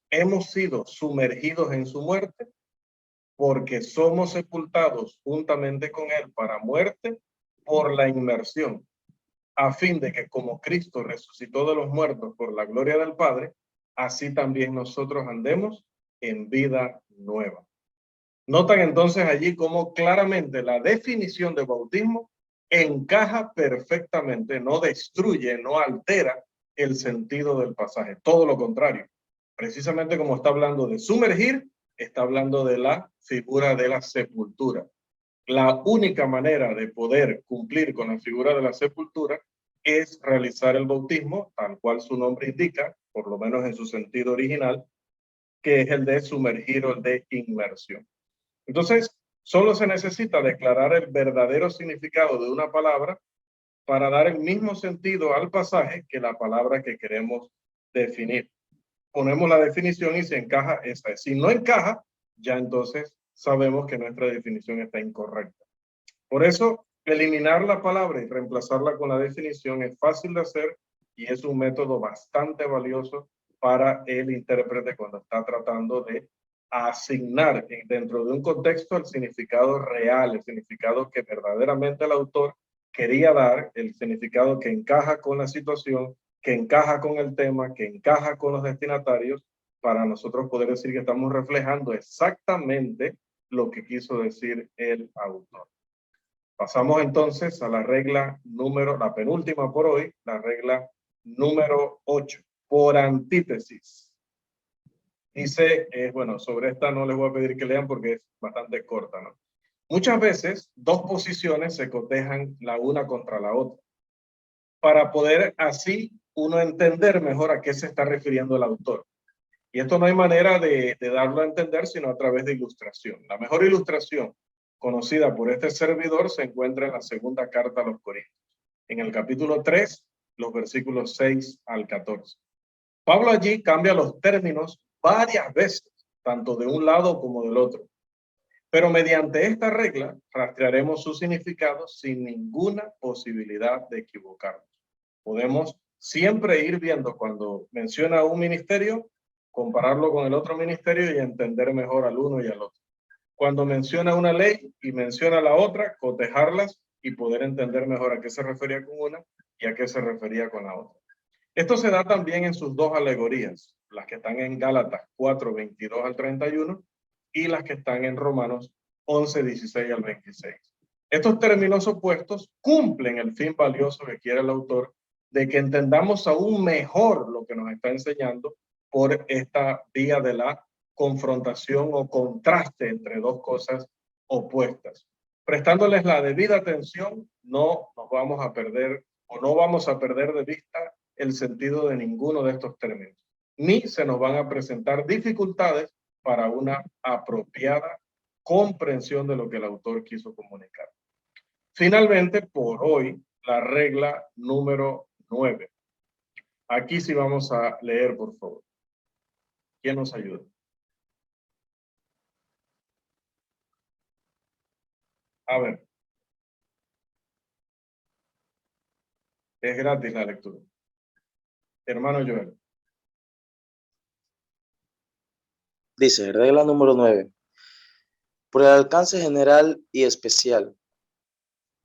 hemos sido sumergidos en su muerte? Porque somos sepultados juntamente con él para muerte por la inmersión, a fin de que como Cristo resucitó de los muertos por la gloria del Padre, así también nosotros andemos en vida nueva. Notan entonces allí cómo claramente la definición de bautismo encaja perfectamente, no destruye, no altera el sentido del pasaje. Todo lo contrario. Precisamente como está hablando de sumergir, está hablando de la figura de la sepultura. La única manera de poder cumplir con la figura de la sepultura es realizar el bautismo, tal cual su nombre indica, por lo menos en su sentido original, que es el de sumergir o el de inmersión. Entonces, solo se necesita declarar el verdadero significado de una palabra para dar el mismo sentido al pasaje que la palabra que queremos definir. Ponemos la definición y si encaja, esa es. Si no encaja, ya entonces sabemos que nuestra definición está incorrecta. Por eso, eliminar la palabra y reemplazarla con la definición es fácil de hacer y es un método bastante valioso para el intérprete cuando está tratando de asignar dentro de un contexto el significado real, el significado que verdaderamente el autor quería dar, el significado que encaja con la situación, que encaja con el tema, que encaja con los destinatarios, para nosotros poder decir que estamos reflejando exactamente lo que quiso decir el autor. Pasamos entonces a la regla número, la penúltima por hoy, la regla número 8, por antítesis. Dice, bueno, sobre esta no les voy a pedir que lean porque es bastante corta, ¿no? Muchas veces, dos posiciones se cotejan la una contra la otra, para poder así uno entender mejor a qué se está refiriendo el autor. Y esto no hay manera de darlo a entender sino a través de ilustración. La mejor ilustración conocida por este servidor se encuentra en la segunda carta a los Corintios, en el capítulo 3, los versículos 6 al 14. Pablo allí cambia los términos varias veces, tanto de un lado como del otro. Pero mediante esta regla rastrearemos su significado sin ninguna posibilidad de equivocarnos. Podemos siempre ir viendo cuando menciona un ministerio, compararlo con el otro ministerio y entender mejor al uno y al otro. Cuando menciona una ley y menciona la otra, cotejarlas y poder entender mejor a qué se refería con una y a qué se refería con la otra. Esto se da también en sus dos alegorías, las que están en Gálatas 4, 22 al 31 y las que están en Romanos 11, 16 al 26. Estos términos opuestos cumplen el fin valioso que quiere el autor de que entendamos aún mejor lo que nos está enseñando por esta vía de la confrontación o contraste entre dos cosas opuestas. Prestándoles la debida atención, no nos vamos a perder o no vamos a perder de vista el sentido de ninguno de estos términos, ni se nos van a presentar dificultades para una apropiada comprensión de lo que el autor quiso comunicar. Finalmente, por hoy, la regla número 9. Aquí sí vamos a leer, por favor. ¿Quién nos ayuda? A ver. Es gratis la lectura. Hermano Joel. Dice, regla número 9. Por el alcance general y especial.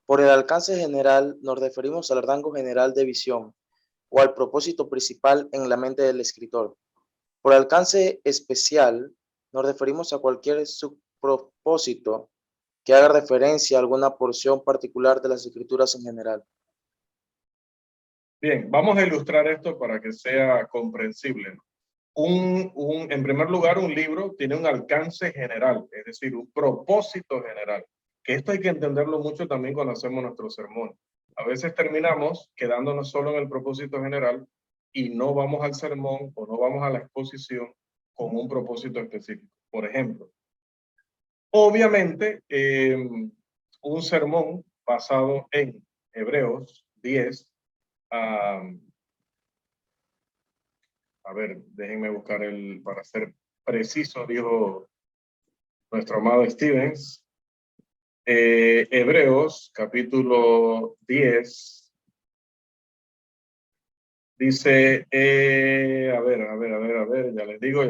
Por el alcance general nos referimos al rango general de visión o al propósito principal en la mente del escritor. Por alcance especial nos referimos a cualquier subpropósito que haga referencia a alguna porción particular de las escrituras en general. Bien, vamos a ilustrar esto para que sea comprensible. En primer lugar, un libro tiene un alcance general, es decir, un propósito general. Que esto hay que entenderlo mucho también cuando hacemos nuestro sermón. A veces terminamos quedándonos solo en el propósito general y no vamos al sermón o no vamos a la exposición con un propósito específico. Por ejemplo, obviamente, un sermón basado en Hebreos 10, A ver, déjenme buscar para ser preciso, dijo nuestro amado Stevens. Hebreos, capítulo 10. Dice, a ver, ya les digo.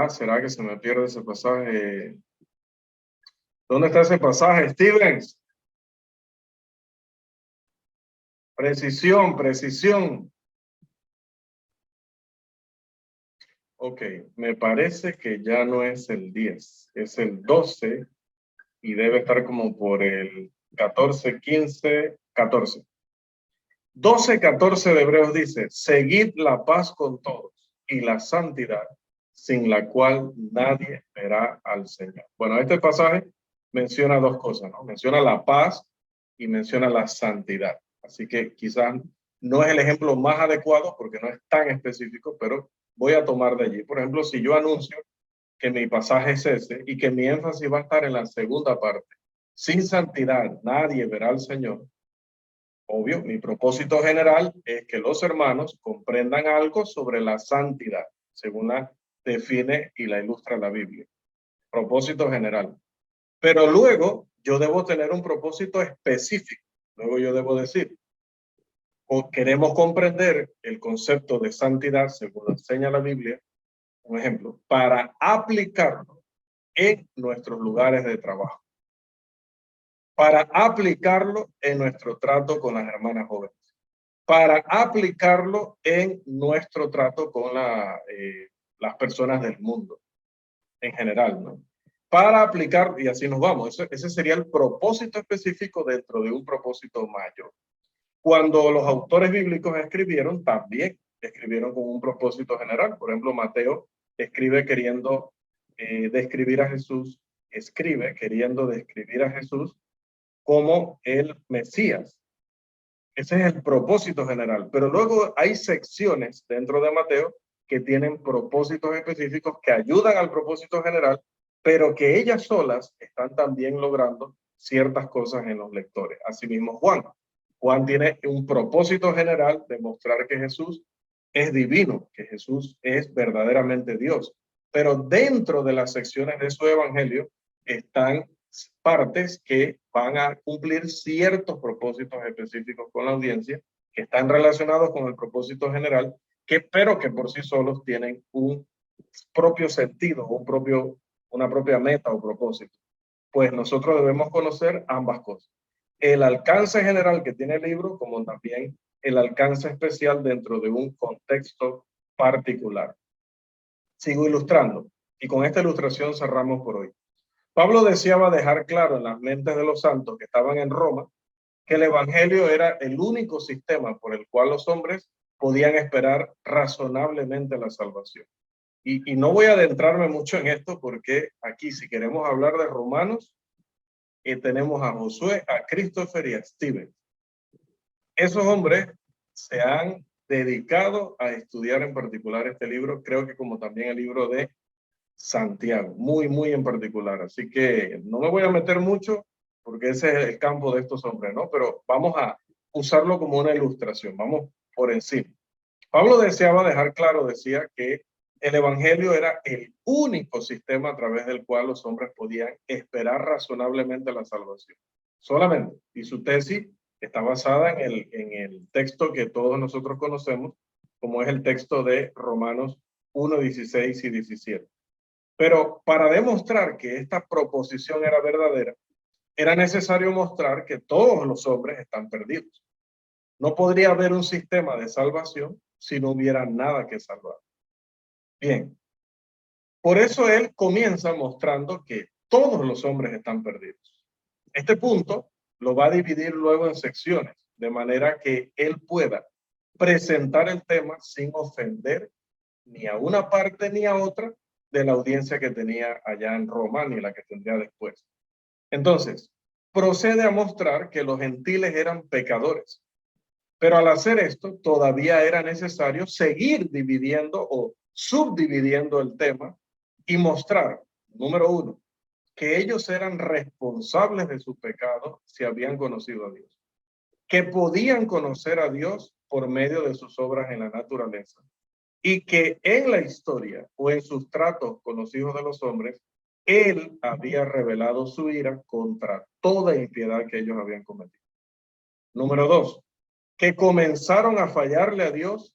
¿Será que se me pierde ese pasaje? ¿Dónde está ese pasaje, Stevens? Precisión. Ok, me parece que ya no es el 10, es el 12 y debe estar como por el 14, 15, 14. 12, 14 de Hebreos dice, seguid la paz con todos y la santidad, sin la cual nadie verá al Señor. Bueno, este pasaje menciona dos cosas, ¿no? Menciona la paz y menciona la santidad. Así que quizás no es el ejemplo más adecuado porque no es tan específico, pero voy a tomar de allí. Por ejemplo, si yo anuncio que mi pasaje es ese y que mi énfasis va a estar en la segunda parte, sin santidad nadie verá al Señor. Obvio, mi propósito general es que los hermanos comprendan algo sobre la santidad, según la define y la ilustra la Biblia. Propósito general. Pero luego yo debo tener un propósito específico. Luego yo debo decir, o queremos comprender el concepto de santidad, según enseña la Biblia, un ejemplo, para aplicarlo en nuestros lugares de trabajo, para aplicarlo en nuestro trato con las hermanas jóvenes, para aplicarlo en nuestro trato con las personas del mundo en general, ¿no? Para aplicar, y así nos vamos, ese sería el propósito específico dentro de un propósito mayor. Cuando los autores bíblicos escribieron, también escribieron con un propósito general. Por ejemplo, Mateo escribe queriendo describir a Jesús, queriendo describir a Jesús como el Mesías. Ese es el propósito general. Pero luego hay secciones dentro de Mateo que tienen propósitos específicos que ayudan al propósito general, pero que ellas solas están también logrando ciertas cosas en los lectores. Asimismo, Juan tiene un propósito general de mostrar que Jesús es divino, que Jesús es verdaderamente Dios. Pero dentro de las secciones de su evangelio están partes que van a cumplir ciertos propósitos específicos con la audiencia, que están relacionados con el propósito general, pero que por sí solos tienen un propio sentido, una propia meta o propósito. Pues nosotros debemos conocer ambas cosas. El alcance general que tiene el libro, como también el alcance especial dentro de un contexto particular. Sigo ilustrando, y con esta ilustración cerramos por hoy. Pablo deseaba dejar claro en las mentes de los santos que estaban en Roma que el evangelio era el único sistema por el cual los hombres podían esperar razonablemente la salvación. Y no voy a adentrarme mucho en esto porque aquí, si queremos hablar de Romanos, tenemos a Josué, a Christopher y a Steven. Esos hombres se han dedicado a estudiar en particular este libro, creo que como también el libro de Santiago, muy en particular. Así que no me voy a meter mucho porque ese es el campo de estos hombres, ¿no? Pero vamos a usarlo como una ilustración, vamos por encima. Pablo deseaba dejar claro, decía que el evangelio era el único sistema a través del cual los hombres podían esperar razonablemente la salvación. Solamente. Y su tesis está basada en el texto que todos nosotros conocemos, como es el texto de Romanos 1, 16 y 17. Pero para demostrar que esta proposición era verdadera, era necesario mostrar que todos los hombres están perdidos. No podría haber un sistema de salvación si no hubiera nada que salvar. Bien, por eso él comienza mostrando que todos los hombres están perdidos. Este punto lo va a dividir luego en secciones, de manera que él pueda presentar el tema sin ofender ni a una parte ni a otra de la audiencia que tenía allá en Roma, ni la que tendría después. Entonces, procede a mostrar que los gentiles eran pecadores, pero al hacer esto todavía era necesario seguir dividiendo o subdividiendo el tema y mostrar, número uno, que ellos eran responsables de sus pecados si habían conocido a Dios. que podían conocer a Dios por medio de sus obras en la naturaleza y que en la historia o en sus tratos con los hijos de los hombres, Él había revelado su ira contra toda impiedad que ellos habían cometido. Número 2, que comenzaron a fallarle a Dios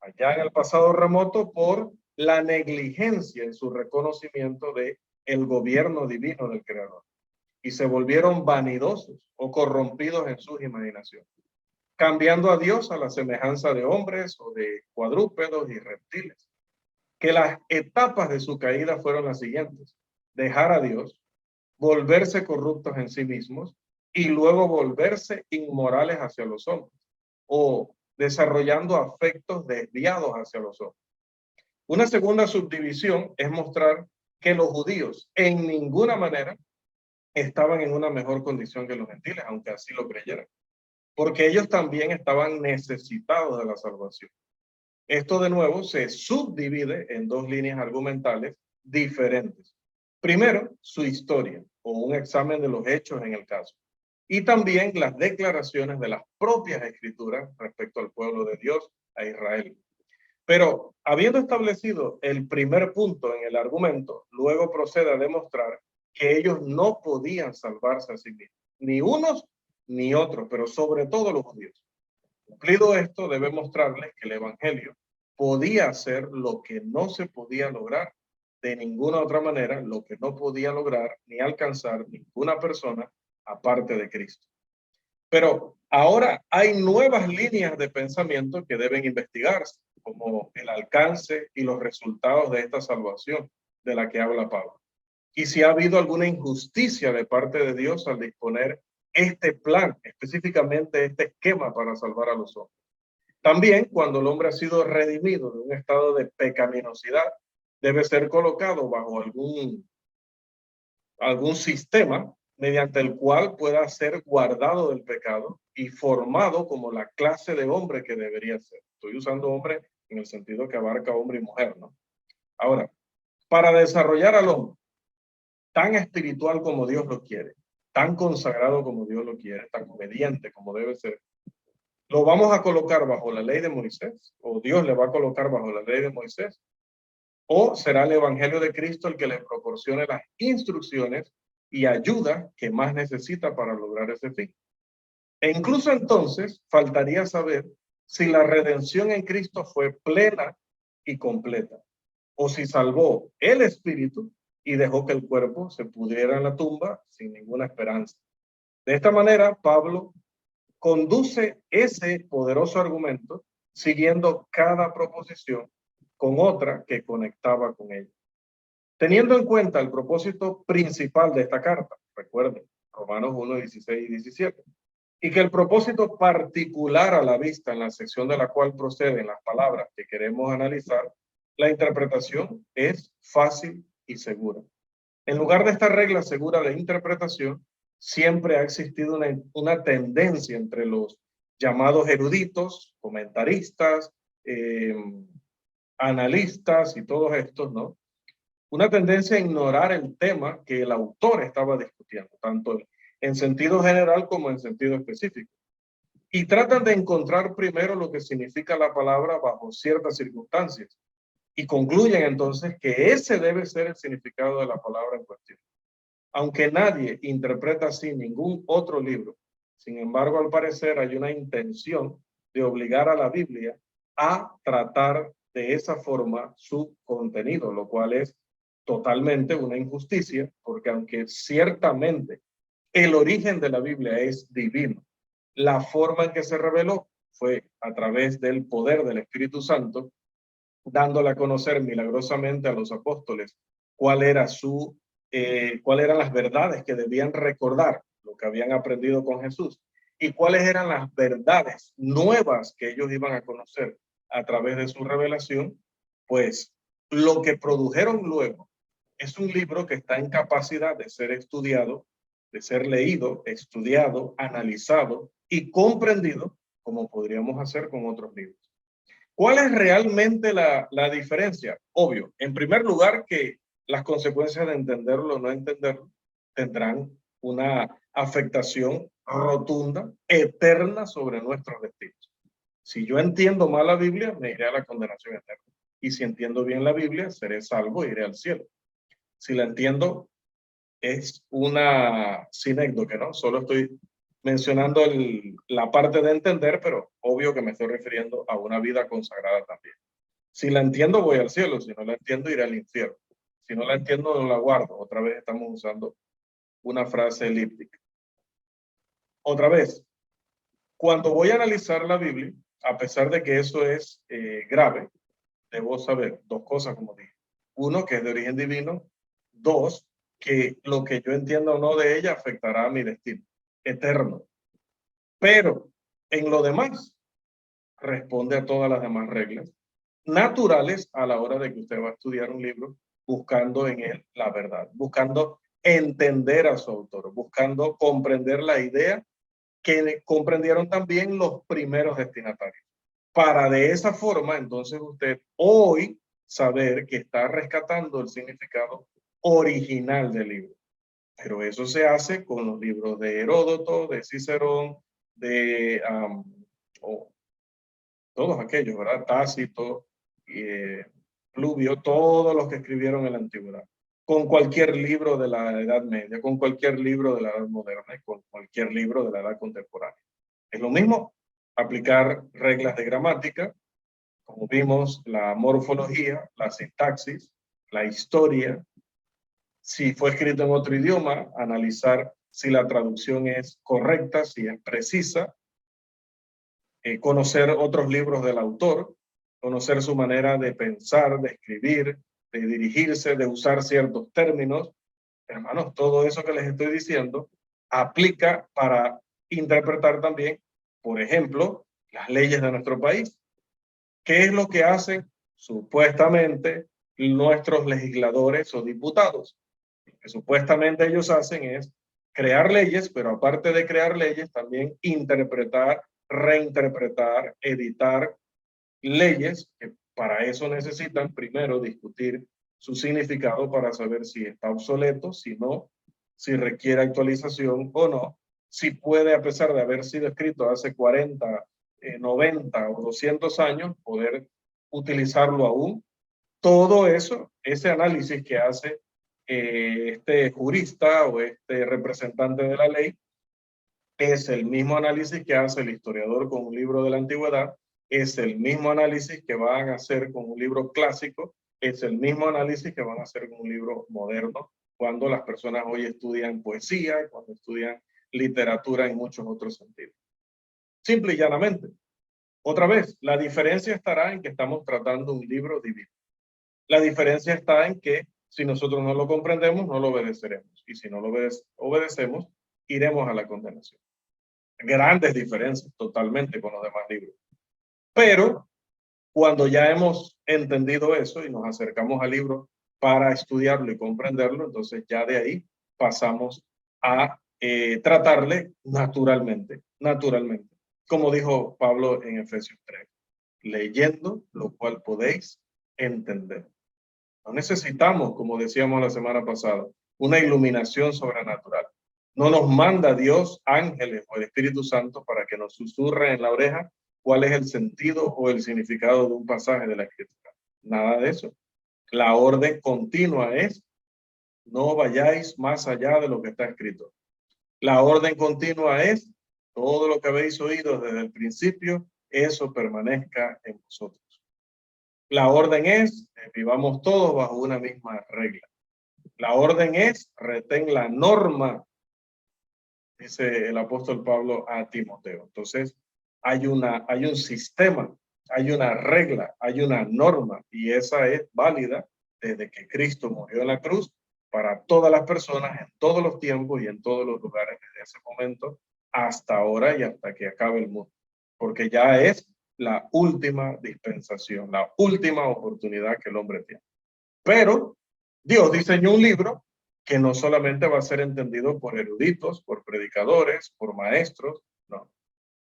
allá en el pasado remoto por la negligencia en su reconocimiento de el gobierno divino del Creador y se volvieron vanidosos o corrompidos en sus imaginaciones, cambiando a Dios a la semejanza de hombres o de cuadrúpedos y reptiles. Que las etapas de su caída fueron las siguientes: dejar a Dios, volverse corruptos en sí mismos y luego volverse inmorales hacia los hombres o desarrollando afectos desviados hacia los hombres. Una segunda subdivisión es mostrar que los judíos en ninguna manera estaban en una mejor condición que los gentiles, aunque así lo creyeran, porque ellos también estaban necesitados de la salvación. Esto de nuevo se subdivide en dos líneas argumentales diferentes. Primero, su historia o un examen de los hechos en el caso, y también las declaraciones de las propias escrituras respecto al pueblo de Dios, a Israel. Pero habiendo establecido el primer punto en el argumento, luego procede a demostrar que ellos no podían salvarse a sí mismos, ni unos ni otros, pero sobre todo los judíos. Cumplido esto, debe mostrarles que el evangelio podía hacer lo que no se podía lograr de ninguna otra manera, lo que no podía lograr ni alcanzar ninguna persona aparte de Cristo. Pero ahora hay nuevas líneas de pensamiento que deben investigarse, como el alcance y los resultados de esta salvación de la que habla Pablo. Y si ha habido alguna injusticia de parte de Dios al disponer este plan, específicamente este esquema para salvar a los hombres. También cuando el hombre ha sido redimido de un estado de pecaminosidad, debe ser colocado bajo algún sistema mediante el cual pueda ser guardado del pecado y formado como la clase de hombre que debería ser. Estoy usando hombre en el sentido que abarca hombre y mujer, ¿no? Ahora, para desarrollar al hombre tan espiritual como Dios lo quiere, tan consagrado como Dios lo quiere, tan obediente como debe ser, ¿lo vamos a colocar bajo la ley de Moisés? ¿O Dios le va a colocar bajo la ley de Moisés? ¿O será el evangelio de Cristo el que le proporcione las instrucciones y ayuda que más necesita para lograr ese fin? E incluso entonces faltaría saber si la redención en Cristo fue plena y completa, o si salvó el espíritu y dejó que el cuerpo se pudriera en la tumba sin ninguna esperanza. De esta manera, Pablo conduce ese poderoso argumento siguiendo cada proposición con otra que conectaba con ella. Teniendo en cuenta el propósito principal de esta carta, recuerden, Romanos 1, 16 y 17, y que el propósito particular a la vista en la sección de la cual proceden las palabras que queremos analizar, la interpretación es fácil y segura. En lugar de esta regla segura de interpretación, siempre ha existido una tendencia entre los llamados eruditos, comentaristas, analistas y todos estos, ¿no? Una tendencia a ignorar el tema que el autor estaba discutiendo, tanto en sentido general como en sentido específico. Y tratan de encontrar primero lo que significa la palabra bajo ciertas circunstancias. Y concluyen entonces que ese debe ser el significado de la palabra en cuestión. Aunque nadie interpreta así ningún otro libro, sin embargo, al parecer hay una intención de obligar a la Biblia a tratar de esa forma su contenido, lo cual es totalmente una injusticia, porque aunque ciertamente el origen de la Biblia es divino, la forma en que se reveló fue a través del poder del Espíritu Santo, dándole a conocer milagrosamente a los apóstoles cuáles eran las verdades que debían recordar, lo que habían aprendido con Jesús, y cuáles eran las verdades nuevas que ellos iban a conocer a través de su revelación. Pues lo que produjeron luego es un libro que está en capacidad de ser estudiado, de ser leído, estudiado, analizado y comprendido como podríamos hacer con otros libros. ¿Cuál es realmente la diferencia? Obvio, en primer lugar, que las consecuencias de entenderlo o no entenderlo tendrán una afectación rotunda, eterna sobre nuestros destinos. Si yo entiendo mal la Biblia, me iré a la condenación eterna. Y si entiendo bien la Biblia, seré salvo e iré al cielo. Si la entiendo, es una sinécdoque, ¿no? Solo estoy mencionando la parte de entender, pero obvio que me estoy refiriendo a una vida consagrada también. Si la entiendo, voy al cielo. Si no la entiendo, iré al infierno. Si no la entiendo, no la guardo. Otra vez estamos usando una frase elíptica. Otra vez, cuando voy a analizar la Biblia, a pesar de que eso es grave, debo saber dos cosas, como dije. Uno, que es de origen divino. Dos, que lo que yo entienda o no de ella afectará a mi destino eterno. Pero en lo demás, responde a todas las demás reglas naturales a la hora de que usted va a estudiar un libro, buscando en él la verdad, buscando entender a su autor, buscando comprender la idea que comprendieron también los primeros destinatarios. Para de esa forma, entonces usted hoy saber que está rescatando el significado original del libro. Pero eso se hace con los libros de Heródoto, de Cicerón, de todos aquellos, ¿verdad? Tácito, Pluvio, todos los que escribieron en la antigüedad. Con cualquier libro de la Edad Media, con cualquier libro de la Edad Moderna y con cualquier libro de la Edad Contemporánea. Es lo mismo aplicar reglas de gramática, como vimos, la morfología, la sintaxis, la historia. Si fue escrito en otro idioma, analizar si la traducción es correcta, si es precisa, conocer otros libros del autor, conocer su manera de pensar, de escribir, de dirigirse, de usar ciertos términos. Hermanos, todo eso que les estoy diciendo aplica para interpretar también, por ejemplo, las leyes de nuestro país. ¿Qué es lo que hacen supuestamente nuestros legisladores o diputados? Lo que supuestamente ellos hacen es crear leyes, pero aparte de crear leyes, también interpretar, reinterpretar, editar leyes, que para eso necesitan primero discutir su significado para saber si está obsoleto, si no, si requiere actualización o no, si puede, a pesar de haber sido escrito hace 40, 90 o 200 años, poder utilizarlo aún. Todo eso, ese análisis que hace este jurista o este representante de la ley, es el mismo análisis que hace el historiador con un libro de la antigüedad, es el mismo análisis que van a hacer con un libro clásico, es el mismo análisis que van a hacer con un libro moderno, cuando las personas hoy estudian poesía, cuando estudian literatura en muchos otros sentidos. Simple y llanamente. Otra vez, la diferencia estará en que estamos tratando un libro divino. La diferencia está en que si nosotros no lo comprendemos, no lo obedeceremos. Y si no lo obedecemos, iremos a la condenación. Grandes diferencias totalmente con los demás libros. Pero cuando ya hemos entendido eso y nos acercamos al libro para estudiarlo y comprenderlo, entonces ya de ahí pasamos a tratarle naturalmente, como dijo Pablo en Efesios 3, leyendo lo cual podéis entender. No necesitamos, como decíamos la semana pasada, una iluminación sobrenatural. No nos manda Dios ángeles o el Espíritu Santo para que nos susurre en la oreja cuál es el sentido o el significado de un pasaje de la Escritura. Nada de eso. La orden continua es: no vayáis más allá de lo que está escrito. La orden continua es: todo lo que habéis oído desde el principio, eso permanezca en vosotros. La orden es: vivamos todos bajo una misma regla. La orden es: retén la norma, dice el apóstol Pablo a Timoteo. Entonces, hay un sistema, hay una regla, hay una norma, y esa es válida desde que Cristo murió en la cruz para todas las personas, en todos los tiempos y en todos los lugares, desde ese momento hasta ahora y hasta que acabe el mundo. Porque ya es la última dispensación, la última oportunidad que el hombre tiene. Pero Dios diseñó un libro que no solamente va a ser entendido por eruditos, por predicadores, por maestros, no.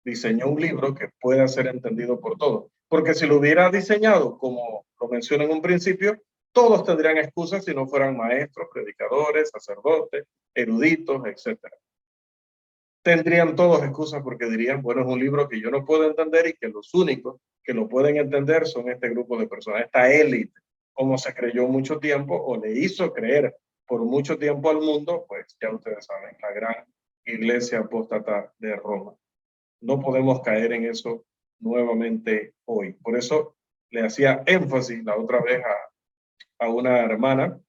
Diseñó un libro que pueda ser entendido por todos. Porque si lo hubiera diseñado, como lo mencioné en un principio, todos tendrían excusas si no fueran maestros, predicadores, sacerdotes, eruditos, etc. tendrían todos excusas porque dirían, bueno, es un libro que yo no puedo entender y que los únicos que lo pueden entender son este grupo de personas, esta élite, como se creyó mucho tiempo o le hizo creer por mucho tiempo al mundo, pues ya ustedes saben, la gran iglesia apóstata de Roma. No podemos caer en eso nuevamente hoy. Por eso le hacía énfasis la otra vez a una hermana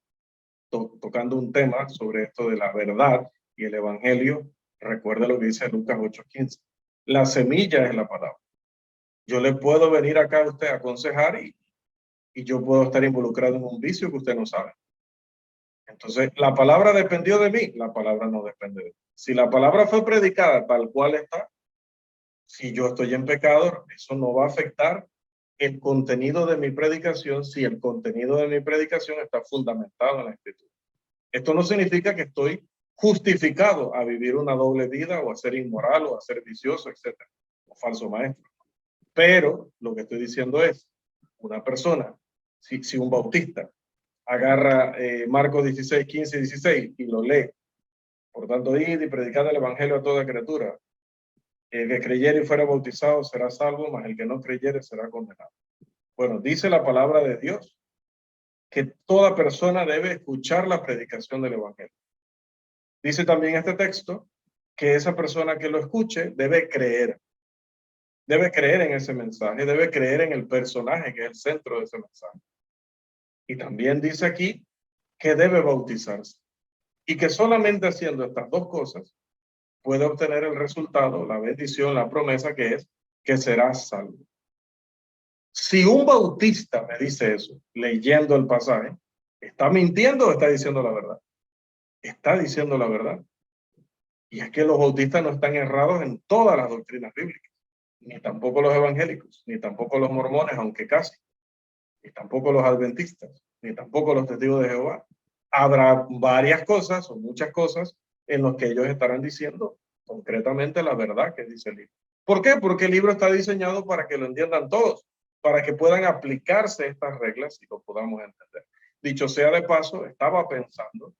tocando un tema sobre esto de la verdad y el evangelio. Recuerda lo que dice Lucas 8:15. La semilla es la palabra. Yo le puedo venir acá a usted a aconsejar y yo puedo estar involucrado en un vicio que usted no sabe. Entonces, la palabra dependió de mí, la palabra no depende de mí. Si la palabra fue predicada tal cual está, si yo estoy en pecado, eso no va a afectar el contenido de mi predicación si el contenido de mi predicación está fundamentado en la Escritura. Esto no significa que estoy justificado a vivir una doble vida o a ser inmoral o a ser vicioso, etcétera, o falso maestro. Pero lo que estoy diciendo es, una persona, si un bautista agarra Marcos 16, 15 y 16 y lo lee, por tanto, id y predicad el evangelio a toda criatura. El que creyere y fuera bautizado será salvo, mas el que no creyere será condenado. Bueno, dice la palabra de Dios que toda persona debe escuchar la predicación del evangelio. Dice también este texto que esa persona que lo escuche debe creer en ese mensaje, debe creer en el personaje que es el centro de ese mensaje. Y también dice aquí que debe bautizarse y que solamente haciendo estas dos cosas puede obtener el resultado, la bendición, la promesa que es que será salvo. Si un bautista me dice eso, leyendo el pasaje, ¿está mintiendo o está diciendo la verdad? Está diciendo la verdad. Y es que los bautistas no están errados en todas las doctrinas bíblicas, ni tampoco los evangélicos, ni tampoco los mormones, aunque casi, ni tampoco los adventistas, ni tampoco los testigos de Jehová. Habrá varias cosas o muchas cosas en las que ellos estarán diciendo concretamente la verdad que dice el libro. ¿Por qué? Porque el libro está diseñado para que lo entiendan todos, para que puedan aplicarse estas reglas y lo podamos entender. Dicho sea de paso, estaba pensando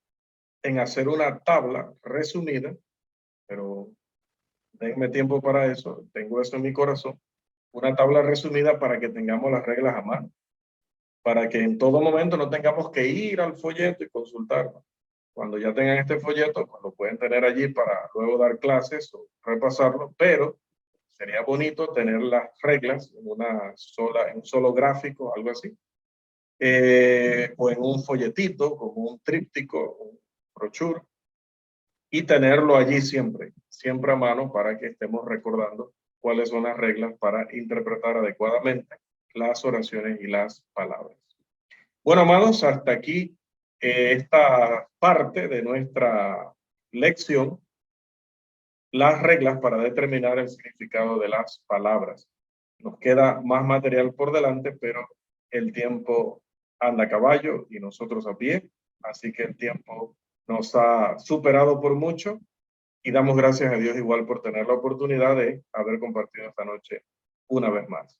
en hacer una tabla resumida, pero denme tiempo para eso, tengo eso en mi corazón, una tabla resumida para que tengamos las reglas a mano, para que en todo momento no tengamos que ir al folleto y consultarlo. Cuando ya tengan este folleto, pues lo pueden tener allí para luego dar clases o repasarlo, pero sería bonito tener las reglas en en un solo gráfico, algo así, o en un folletito, como un tríptico, un brochure, y tenerlo allí siempre a mano para que estemos recordando cuáles son las reglas para interpretar adecuadamente las oraciones y las palabras. Bueno, amados, hasta aquí esta parte de nuestra lección, las reglas para determinar el significado de las palabras. Nos queda más material por delante, pero el tiempo anda a caballo y nosotros a pie, así que el tiempo nos ha superado por mucho y damos gracias a Dios igual por tener la oportunidad de haber compartido esta noche una vez más.